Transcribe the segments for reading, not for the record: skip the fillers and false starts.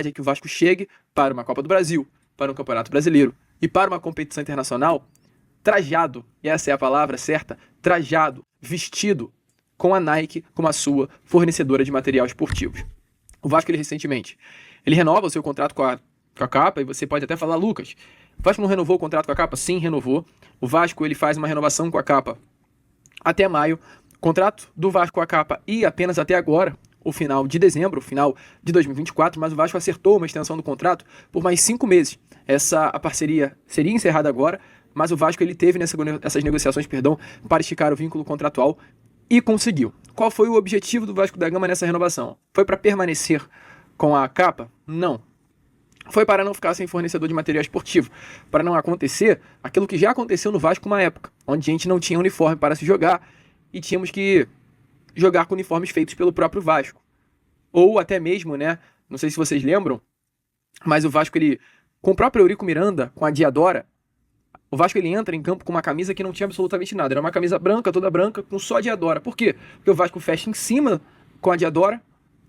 é que o Vasco chegue para uma Copa do Brasil, para um Campeonato Brasileiro e para uma competição internacional trajado, e essa é a palavra certa, trajado, vestido com a Nike como a sua fornecedora de material esportivo. O Vasco, recentemente, ele renova o seu contrato com a Capa, e você pode até falar, Lucas, o Vasco não renovou o contrato com a Capa? Sim, renovou. O Vasco ele faz uma renovação com a Capa até maio. O contrato do Vasco com a Capa ia apenas até agora, o final de dezembro, o final de 2024, mas o Vasco acertou uma extensão do contrato por mais 5 meses. A parceria seria encerrada agora, mas o Vasco ele teve essas negociações, para esticar o vínculo contratual e conseguiu. Qual foi o objetivo do Vasco da Gama nessa renovação? Foi para permanecer com a Capa? Não. Foi para não ficar sem fornecedor de material esportivo, para não acontecer aquilo que já aconteceu no Vasco uma época, onde a gente não tinha uniforme para se jogar e tínhamos que jogar com uniformes feitos pelo próprio Vasco. Ou até mesmo, né, não sei se vocês lembram, mas o Vasco, com o próprio Eurico Miranda, com a Diadora, o Vasco ele entra em campo com uma camisa que não tinha absolutamente nada. Era uma camisa branca, toda branca, com só a Diadora. Por quê? Porque o Vasco fecha em cima com a Diadora,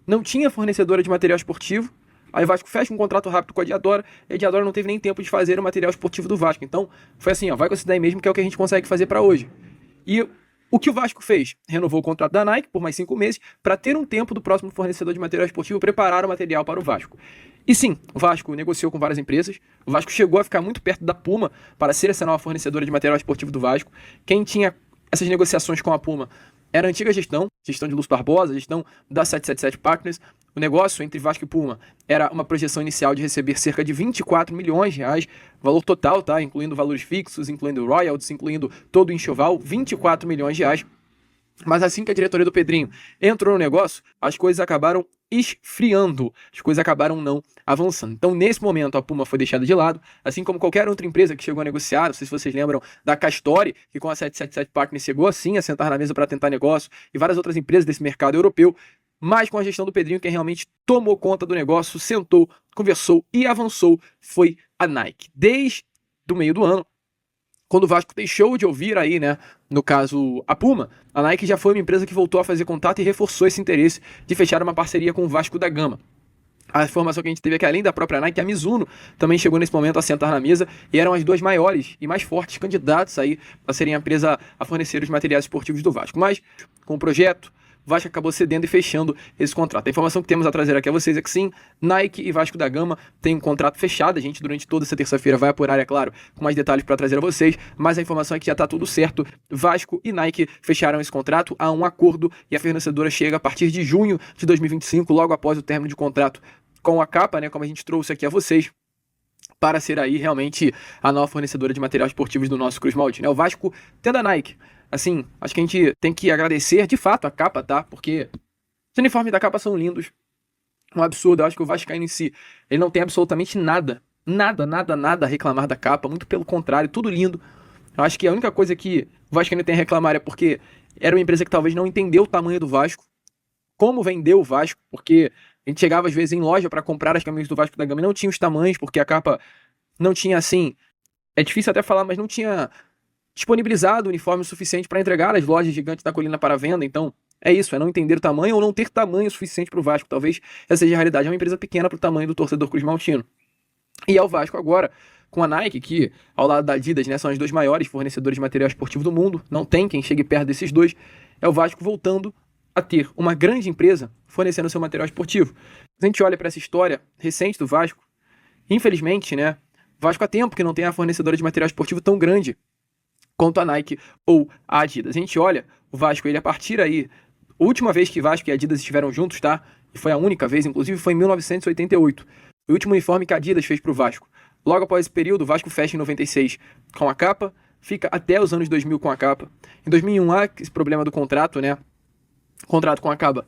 não tinha fornecedora de material esportivo, aí o Vasco fecha um contrato rápido com a Diadora, e a Diadora não teve nem tempo de fazer o material esportivo do Vasco. Então, foi assim, vai com essa daí mesmo, que é o que a gente consegue fazer para hoje. E o que o Vasco fez? Renovou o contrato da Nike por mais 5 meses, para ter um tempo do próximo fornecedor de material esportivo preparar o material para o Vasco. E sim, o Vasco negociou com várias empresas, o Vasco chegou a ficar muito perto da Puma para ser essa nova fornecedora de material esportivo do Vasco. Quem tinha essas negociações com a Puma era a antiga gestão de Lúcio Barbosa, gestão da 777 Partners. O negócio entre Vasco e Puma era uma projeção inicial de receber cerca de 24 milhões de reais, valor total, tá? Incluindo valores fixos, incluindo royalties, incluindo todo o enxoval, 24 milhões de reais. Mas assim que a diretoria do Pedrinho entrou no negócio, as coisas acabaram esfriando, as coisas acabaram não avançando. Então, nesse momento, a Puma foi deixada de lado, assim como qualquer outra empresa que chegou a negociar. Não sei se vocês lembram da Castori, que com a 777 Partners chegou assim a sentar na mesa para tentar negócio, e várias outras empresas desse mercado europeu, mas com a gestão do Pedrinho, quem realmente tomou conta do negócio, sentou, conversou e avançou, foi a Nike. Desde o meio do ano, quando o Vasco deixou de ouvir aí, né, no caso a Puma, a Nike já foi uma empresa que voltou a fazer contato e reforçou esse interesse de fechar uma parceria com o Vasco da Gama. A informação que a gente teve é que, além da própria Nike, a Mizuno também chegou nesse momento a sentar na mesa, e eram as duas maiores e mais fortes candidatos aí a serem a empresa a fornecer os materiais esportivos do Vasco. Mas, com o projeto, o Vasco acabou cedendo e fechando esse contrato. A informação que temos a trazer aqui a vocês é que sim, Nike e Vasco da Gama têm um contrato fechado. A gente, durante toda essa terça-feira, vai apurar, é claro, com mais detalhes para trazer a vocês, mas a informação é que já está tudo certo. Vasco e Nike fecharam esse contrato, há um acordo, e a fornecedora chega a partir de junho de 2025, logo após o término de contrato com a Capa, né, como a gente trouxe aqui a vocês, para ser aí realmente a nova fornecedora de materiais esportivos do nosso Cruz Maltino, né? O Vasco tendo a Nike. Assim, acho que a gente tem que agradecer de fato a Capa, tá? Porque os uniformes da Capa são lindos. Um absurdo. Eu acho que o Vascaíno em si, ele não tem absolutamente nada a reclamar da Capa. Muito pelo contrário, tudo lindo. Eu acho que a única coisa que o Vascaíno tem a reclamar é porque era uma empresa que talvez não entendeu o tamanho do Vasco, como vendeu o Vasco, porque a gente chegava às vezes em loja para comprar as camisas do Vasco da Gama e não tinha os tamanhos, porque a Capa não tinha, assim, é difícil até falar, mas não tinha disponibilizado uniforme suficiente para entregar às lojas gigantes da colina para venda. Então é isso, é não entender o tamanho ou não ter tamanho suficiente para o Vasco. Talvez essa seja a realidade, é uma empresa pequena para o tamanho do torcedor Cruz Maltino. E é o Vasco agora, com a Nike, que ao lado da Adidas, né, são as duas maiores fornecedores de material esportivo do mundo, não tem quem chegue perto desses dois, é o Vasco voltando a ter uma grande empresa fornecendo seu material esportivo. Se a gente olha para essa história recente do Vasco, infelizmente, né, o Vasco há tempo que não tem a fornecedora de material esportivo tão grande quanto a Nike ou a Adidas. A gente olha o Vasco, ele a partir aí, a última vez que Vasco e Adidas estiveram juntos, tá? E foi a única vez, inclusive, foi em 1988. O último uniforme que a Adidas fez para o Vasco. Logo após esse período, o Vasco fecha em 96 com a Capa, fica até os anos 2000 com a Capa. Em 2001 há esse problema do contrato, né? O contrato com a Capa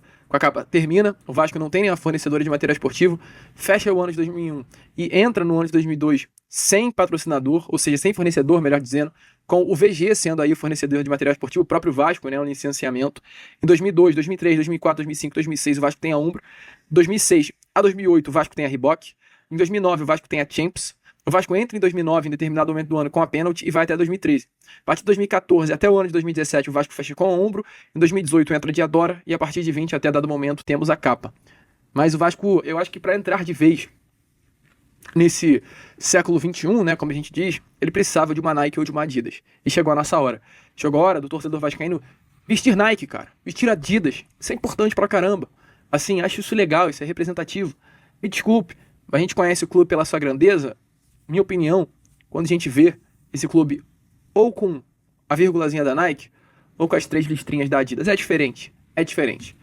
termina, o Vasco não tem nenhuma fornecedora de material esportivo, fecha o ano de 2001 e entra no ano de 2002 sem patrocinador, ou seja, sem fornecedor, melhor dizendo, com o VG sendo aí o fornecedor de material esportivo, o próprio Vasco, né, o licenciamento. Em 2002, 2003, 2004, 2005, 2006 o Vasco tem a Umbro. 2006 a 2008 o Vasco tem a Reebok. Em 2009 o Vasco tem a Champs. O Vasco entra em 2009, em determinado momento do ano, com a Penalty e vai até 2013. A partir de 2014 até o ano de 2017, o Vasco fecha com a Umbro. Em 2018 entra a Diadora e a partir de 20 até dado momento temos a Capa. Mas o Vasco, eu acho que para entrar de vez nesse século XXI, né, como a gente diz, ele precisava de uma Nike ou de uma Adidas. E chegou a nossa hora. Chegou a hora do torcedor vascaíno vestir Nike, cara. Vestir Adidas. Isso é importante pra caramba. Assim, acho isso legal, isso é representativo. Me desculpe, mas a gente conhece o clube pela sua grandeza. Minha opinião, quando a gente vê esse clube ou com a vírgulazinha da Nike ou com as 3 listrinhas da Adidas, é diferente. É diferente.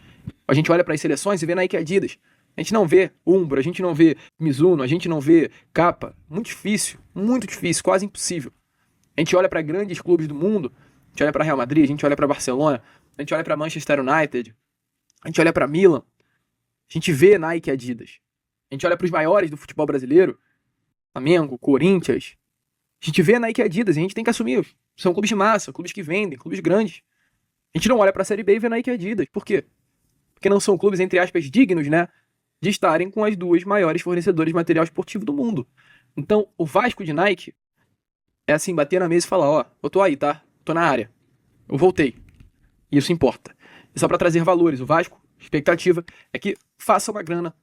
A gente olha para as seleções e vê Nike e Adidas. A gente não vê Umbro, a gente não vê Mizuno, a gente não vê Kappa. Muito difícil, quase impossível. A gente olha para grandes clubes do mundo, a gente olha para Real Madrid, a gente olha para Barcelona, a gente olha para Manchester United, a gente olha para Milan, a gente vê Nike e Adidas. A gente olha para os maiores do futebol brasileiro, Flamengo, Corinthians, a gente vê Nike e Adidas e a gente tem que assumir. São clubes de massa, clubes que vendem, clubes grandes. A gente não olha para a Série B e vê Nike e Adidas. Por quê? Porque não são clubes, entre aspas, dignos, né, de estarem com as 2 maiores fornecedoras de material esportivo do mundo. Então, o Vasco de Nike é assim, bater na mesa e falar, ó, eu tô aí, tá? Tô na área. Eu voltei. Isso importa. E só para trazer valores, o Vasco, expectativa é que faça uma grana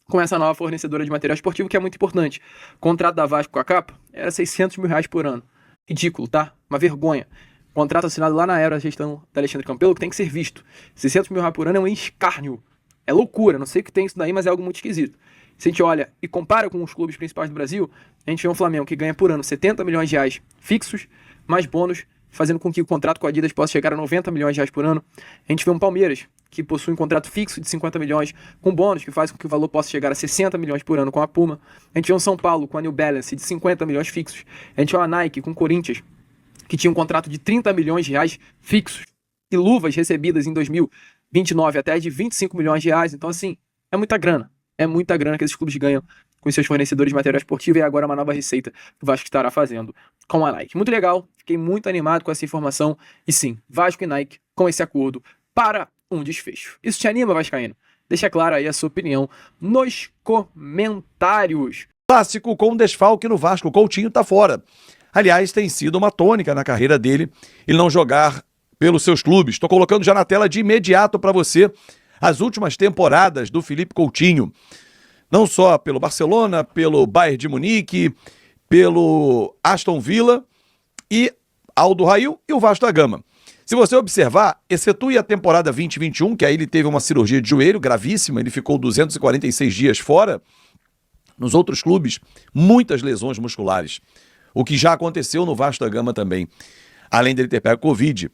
com essa nova fornecedora de material esportivo, que é muito importante. O contrato da Vasco com a Capa era R$600 mil por ano. Ridículo, tá? Uma vergonha. Contrato assinado lá na era da gestão da Alexandre Campelo, que tem que ser visto. R$600 mil por ano é um escárnio. É loucura, não sei o que tem isso daí, mas é algo muito esquisito. Se a gente olha e compara com os clubes principais do Brasil, a gente vê um Flamengo que ganha por ano R$70 milhões fixos, mais bônus, fazendo com que o contrato com a Adidas possa chegar a R$90 milhões por ano. A gente vê um Palmeiras, que possui um contrato fixo de 50 milhões, com bônus, que faz com que o valor possa chegar a 60 milhões por ano com a Puma. A gente vê um São Paulo com a New Balance de 50 milhões fixos. A gente vê uma Nike com o Corinthians, que tinha um contrato de 30 milhões fixos, e luvas recebidas em 2029 até de 25 milhões de reais. Então, assim, é muita grana. É muita grana que esses clubes ganham com seus fornecedores de material esportivo, e agora uma nova receita que o Vasco estará fazendo com a Nike. Muito legal, fiquei muito animado com essa informação. E sim, Vasco e Nike com esse acordo para um desfecho. Isso te anima, vascaíno? Deixa claro aí a sua opinião nos comentários. Clássico com desfalque no Vasco, Coutinho tá fora. Aliás, tem sido uma tônica na carreira dele ele não jogar pelos seus clubes. Estou colocando já na tela de imediato para você as últimas temporadas do Felipe Coutinho. Não só pelo Barcelona, pelo Bayern de Munique, pelo Aston Villa e Aldo Rail e o Vasco da Gama. Se você observar, excetua a temporada 2021, que aí ele teve uma cirurgia de joelho gravíssima, ele ficou 246 dias fora. Nos outros clubes, muitas lesões musculares. O que já aconteceu no Vasco da Gama também. Além dele ter pego Covid,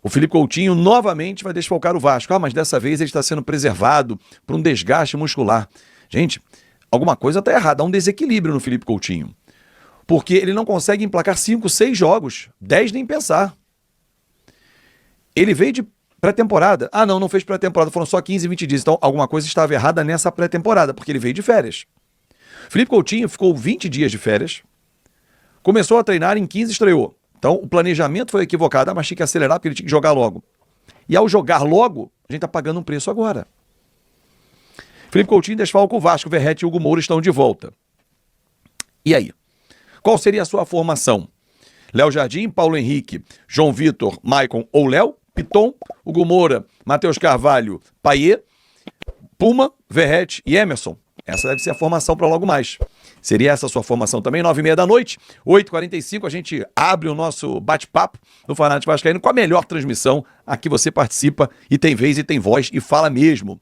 o Felipe Coutinho novamente vai desfalcar o Vasco. Mas dessa vez ele está sendo preservado por um desgaste muscular. Gente, alguma coisa está errada. Há um desequilíbrio no Felipe Coutinho. Porque ele não consegue emplacar 5, 6 jogos. 10 nem pensar. Ele veio de pré-temporada. Não fez pré-temporada. Foram só 15, 20 dias. Então alguma coisa estava errada nessa pré-temporada, porque ele veio de férias. Felipe Coutinho ficou 20 dias de férias. Começou a treinar, em 15 estreou. Então o planejamento foi equivocado, mas tinha que acelerar porque ele tinha que jogar logo. E ao jogar logo, a gente está pagando um preço agora. Felipe Coutinho desfalca o Vasco, Verratti e Hugo Moura estão de volta. E aí? Qual seria a sua formação? Léo Jardim, Paulo Henrique, João Vitor, Maicon ou Léo, Piton, Hugo Moura, Matheus Carvalho, Payet, Puma, Verratti e Emerson. Essa deve ser a formação para logo mais. Seria essa a sua formação também, 9h30 da noite, 8h45, a gente abre o nosso bate-papo no Fanático Vascaíno com a melhor transmissão. Aqui você participa e tem vez e tem voz e fala mesmo.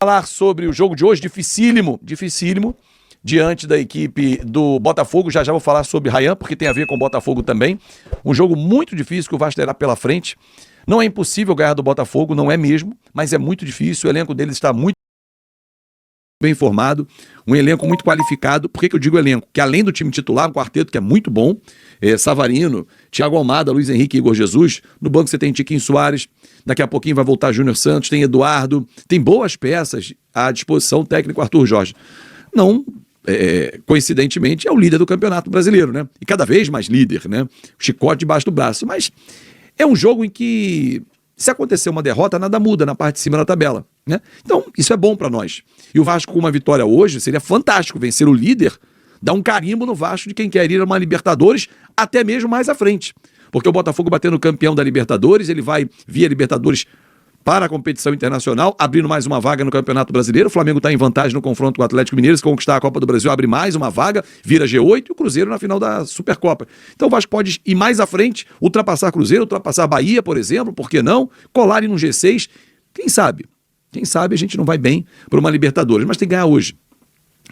Falar sobre o jogo de hoje, dificílimo, diante da equipe do Botafogo. Já vou falar sobre Ryan, porque tem a ver com o Botafogo também. Um jogo muito difícil que o Vasco terá pela frente. Não é impossível ganhar do Botafogo, não é mesmo, mas é muito difícil. O elenco deles está muito bem formado, um elenco muito qualificado. Por que eu digo elenco? Que além do time titular, um quarteto que é muito bom, Savarino, Thiago Almada, Luiz Henrique e Igor Jesus. No banco você tem Tiquinho Soares, daqui a pouquinho vai voltar Júnior Santos, tem Eduardo, tem boas peças à disposição, o técnico Arthur Jorge. Não, coincidentemente, é o líder do Campeonato Brasileiro, né? E cada vez mais líder, né? O chicote debaixo do braço. Mas é um jogo em que, se acontecer uma derrota, nada muda na parte de cima da tabela, né? Então, isso é bom para nós. E o Vasco, com uma vitória hoje, seria fantástico vencer o líder, dar um carimbo no Vasco de quem quer ir a uma Libertadores, até mesmo mais à frente. Porque o Botafogo batendo campeão da Libertadores, ele vai via Libertadores para a competição internacional, abrindo mais uma vaga no Campeonato Brasileiro. O Flamengo está em vantagem no confronto com o Atlético Mineiro. Se conquistar a Copa do Brasil, abre mais uma vaga, vira G8 e o Cruzeiro na final da Supercopa. Então o Vasco pode ir mais à frente, ultrapassar Cruzeiro, ultrapassar Bahia, por exemplo, por que não? Colarem no G6, quem sabe? Quem sabe a gente não vai bem para uma Libertadores, mas tem que ganhar hoje,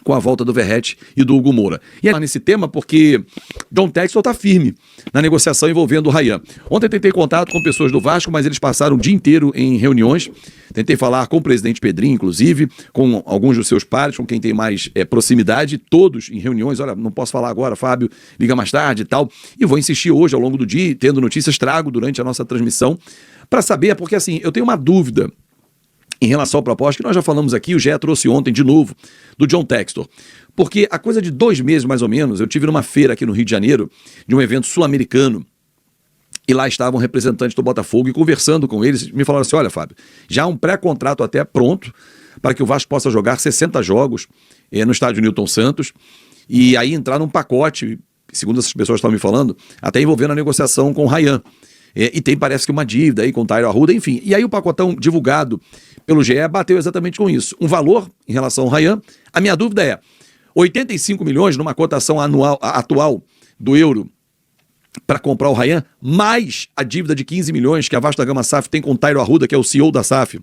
com a volta do Verratti e do Hugo Moura. E é nesse tema porque John Textor está firme na negociação envolvendo o Ryan. Ontem tentei contato com pessoas do Vasco, mas eles passaram o dia inteiro em reuniões. Tentei falar com o presidente Pedrinho, inclusive, com alguns dos seus pares, com quem tem mais proximidade, todos em reuniões. Olha, não posso falar agora, Fábio, liga mais tarde e tal. E vou insistir hoje, ao longo do dia, tendo notícias, trago durante a nossa transmissão, para saber, porque assim, eu tenho uma dúvida em relação ao propósito, que nós já falamos aqui, o Gé trouxe ontem de novo, do John Textor. Porque há coisa de 2 meses, mais ou menos, eu tive numa feira aqui no Rio de Janeiro, de um evento sul-americano, e lá estavam representantes do Botafogo, e conversando com eles, me falaram assim, olha, Fábio, já há um pré-contrato até pronto, para que o Vasco possa jogar 60 jogos no estádio Newton Santos, e aí entrar num pacote, segundo essas pessoas estavam me falando, até envolvendo a negociação com o Ryan. E tem, parece que uma dívida aí com o Tairo Arruda, enfim. E aí o pacotão divulgado pelo GE bateu exatamente com isso. Um valor em relação ao Ryan. A minha dúvida é, 85 milhões numa cotação atual do euro para comprar o Ryan, mais a dívida de 15 milhões que a Vasco da Gama SAF tem com o Tairo Arruda, que é o CEO da SAF,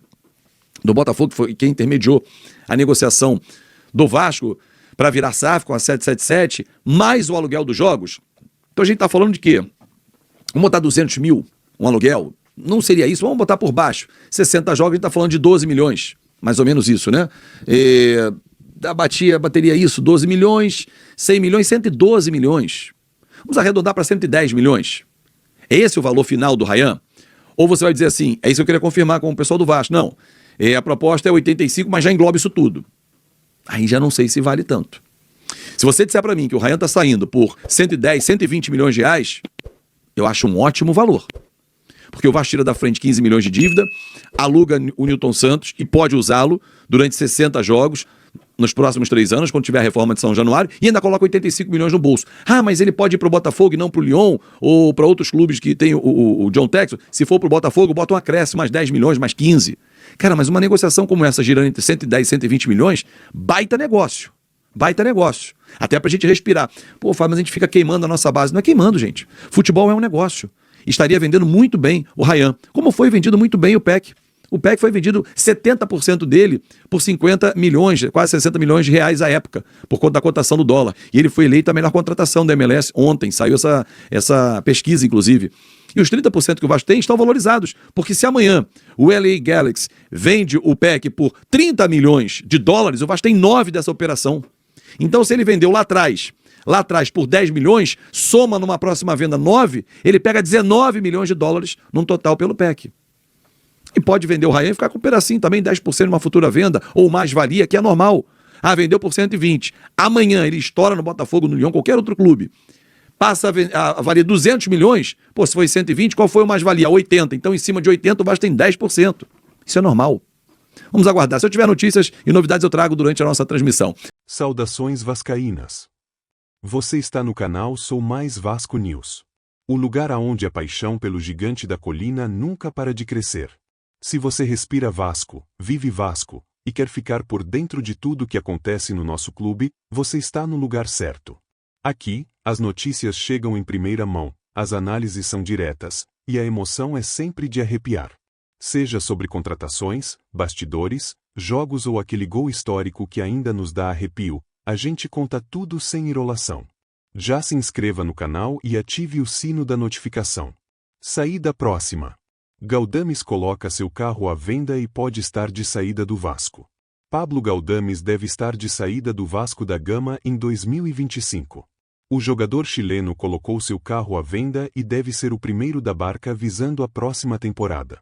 do Botafogo, que foi quem intermediou a negociação do Vasco para virar SAF com a 777, mais o aluguel dos jogos. Então a gente está falando de quê? Vamos botar 200 mil, um aluguel? Não seria isso, vamos botar por baixo. 60 jogos, a gente está falando de 12 milhões, mais ou menos isso, né? Bateria isso, 12 milhões, 100 milhões, 112 milhões. Vamos arredondar para 110 milhões. É esse o valor final do Ryan? Ou você vai dizer assim, é isso que eu queria confirmar com o pessoal do Vasco. Não, a proposta é 85, mas já engloba isso tudo. Aí já não sei se vale tanto. Se você disser para mim que o Ryan está saindo por 110, 120 milhões de reais... eu acho um ótimo valor. Porque o Vasco tira da frente 15 milhões de dívida, aluga o Newton Santos e pode usá-lo durante 60 jogos nos próximos 3 anos, quando tiver a reforma de São Januário, e ainda coloca 85 milhões no bolso. Ah, mas ele pode ir para o Botafogo e não para o Lyon, ou para outros clubes que tem o John Textor. Se for para o Botafogo, bota um acréscimo, mais 10 milhões, mais 15. Cara, mas uma negociação como essa, girando entre 110 e 120 milhões, baita negócio. Baita negócio. Até pra gente respirar. Pô, Fábio, mas a gente fica queimando a nossa base. Não é queimando, gente. Futebol é um negócio. Estaria vendendo muito bem o Ryan. Como foi vendido muito bem o PEC. O PEC foi vendido 70% dele por 50 milhões, quase 60 milhões de reais à época, por conta da cotação do dólar. E ele foi eleito a melhor contratação da MLS ontem. Saiu essa pesquisa, inclusive. E os 30% que o Vasco tem estão valorizados. Porque se amanhã o LA Galaxy vende o PEC por 30 milhões de dólares, o Vasco tem 9 dessa operação. Então, se ele vendeu lá atrás por 10 milhões, soma numa próxima venda 9, ele pega 19 milhões de dólares num total pelo PEC. E pode vender o Ryan e ficar com um pedacinho também, 10% numa futura venda, ou mais valia, que é normal. Ah, vendeu por 120. Amanhã ele estoura no Botafogo, no Lyon, qualquer outro clube. Passa a valer 200 milhões, pô, se foi 120, qual foi o mais valia? 80. Então, em cima de 80, o Vasco tem 10%. Isso é normal. Vamos aguardar. Se eu tiver notícias e novidades, eu trago durante a nossa transmissão. Saudações vascaínas. Você está no canal Sou Mais Vasco News. O lugar aonde a paixão pelo gigante da colina nunca para de crescer. Se você respira Vasco, vive Vasco, e quer ficar por dentro de tudo que acontece no nosso clube, você está no lugar certo. Aqui, as notícias chegam em primeira mão, as análises são diretas, e a emoção é sempre de arrepiar. Seja sobre contratações, bastidores, jogos ou aquele gol histórico que ainda nos dá arrepio, a gente conta tudo sem enrolação. Já se inscreva no canal e ative o sino da notificação. Saída próxima. Galdames coloca seu carro à venda e pode estar de saída do Vasco. Pablo Galdames deve estar de saída do Vasco da Gama em 2025. O jogador chileno colocou seu carro à venda e deve ser o primeiro da barca visando a próxima temporada.